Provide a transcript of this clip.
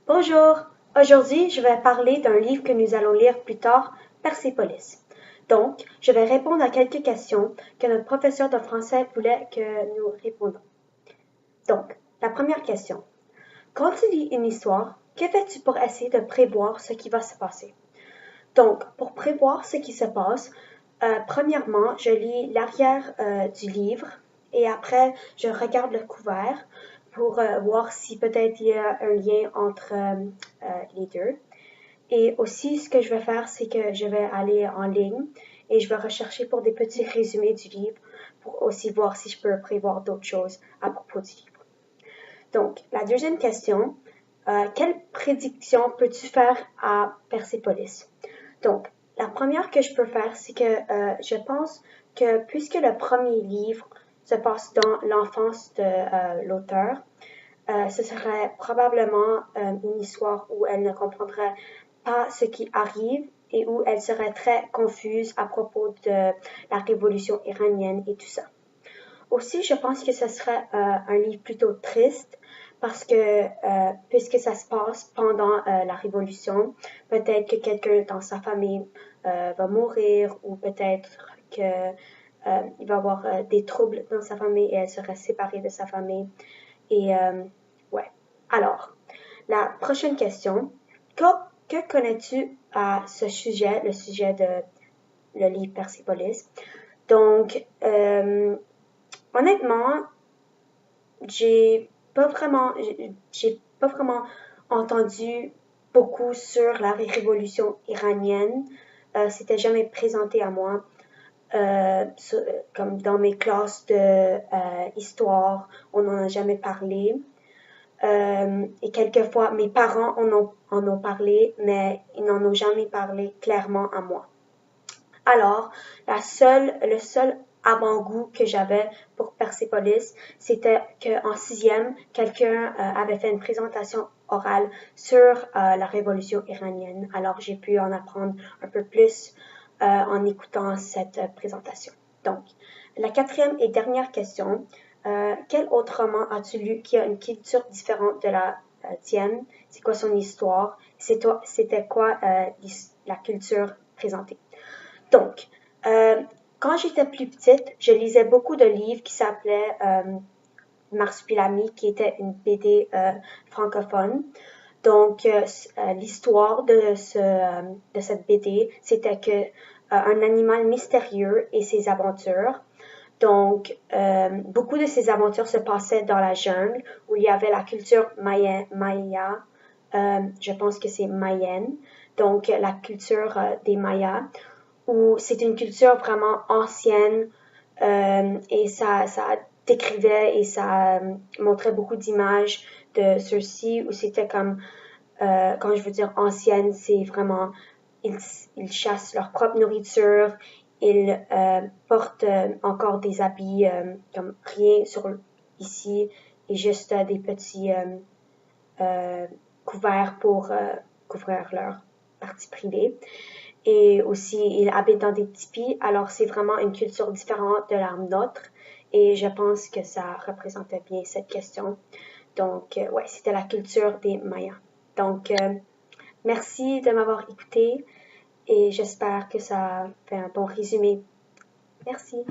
Bonjour! Aujourd'hui, je vais parler d'un livre que nous allons lire plus tard, Persépolis. Donc, je vais répondre à quelques questions que notre professeur de français voulait que nous répondions. Donc, la première question. Quand tu lis une histoire, que fais-tu pour essayer de prévoir ce qui va se passer? Donc, pour prévoir ce qui se passe, premièrement, je lis l'arrière du livre et après, je regarde le couvert pour voir si peut-être il y a un lien entre les deux. Et aussi, ce que je vais faire, c'est que je vais aller en ligne et je vais rechercher pour des petits résumés du livre pour aussi voir si je peux prévoir d'autres choses à propos du livre. Donc, la deuxième question, quelle prédiction peux-tu faire à Persépolis? Donc, la première que je peux faire, c'est que je pense que puisque le premier livre se passe dans l'enfance de l'auteur, ce serait probablement une histoire où elle ne comprendrait pas ce qui arrive et où elle serait très confuse à propos de la révolution iranienne et tout ça. Aussi, je pense que ce serait un livre plutôt triste parce que puisque ça se passe pendant la Révolution, peut-être que quelqu'un dans sa famille va mourir ou peut-être qu'il va avoir des troubles dans sa famille et elle serait séparée de sa famille. Et ouais. Alors, la prochaine question. Que connais-tu à ce sujet, le sujet de le livre Persépolis? Donc, honnêtement, j'ai pas vraiment entendu beaucoup sur la révolution iranienne. C'était jamais présenté à moi. Comme dans mes classes de histoire, on n'en a jamais parlé. Et quelquefois, mes parents en ont parlé, mais ils n'en ont jamais parlé clairement à moi. Alors, le seul avant-goût que j'avais pour Persépolis, c'était qu'en sixième, quelqu'un avait fait une présentation orale sur la révolution iranienne. Alors, j'ai pu en apprendre un peu plus en écoutant cette présentation. Donc, la quatrième et dernière question. Quel autre roman as-tu lu qui a une culture différente de la tienne? C'est quoi son histoire? C'était quoi la culture présentée? Donc, quand j'étais plus petite, je lisais beaucoup de livres qui s'appelaient Marsupilami, qui était une BD francophone. Donc, l'histoire de cette BD, c'était que un animal mystérieux et ses aventures. Donc, beaucoup de ces aventures se passaient dans la jungle, où il y avait la culture maya, je pense que c'est mayenne, donc la culture des Mayas, où c'est une culture vraiment ancienne et ça décrivait et ça montrait beaucoup d'images de ceux-ci, où c'était comme, quand je veux dire ancienne, c'est vraiment, ils chassent leur propre nourriture, ils portent encore des habits comme rien sur ici et juste des petits couverts pour couvrir leur partie privée. Et aussi, ils habitent dans des tipis, alors c'est vraiment une culture différente de la nôtre. Et je pense que ça représentait bien cette question. Donc, ouais, c'était la culture des Mayas. Donc, merci de m'avoir écouté et j'espère que ça fait un bon résumé. Merci.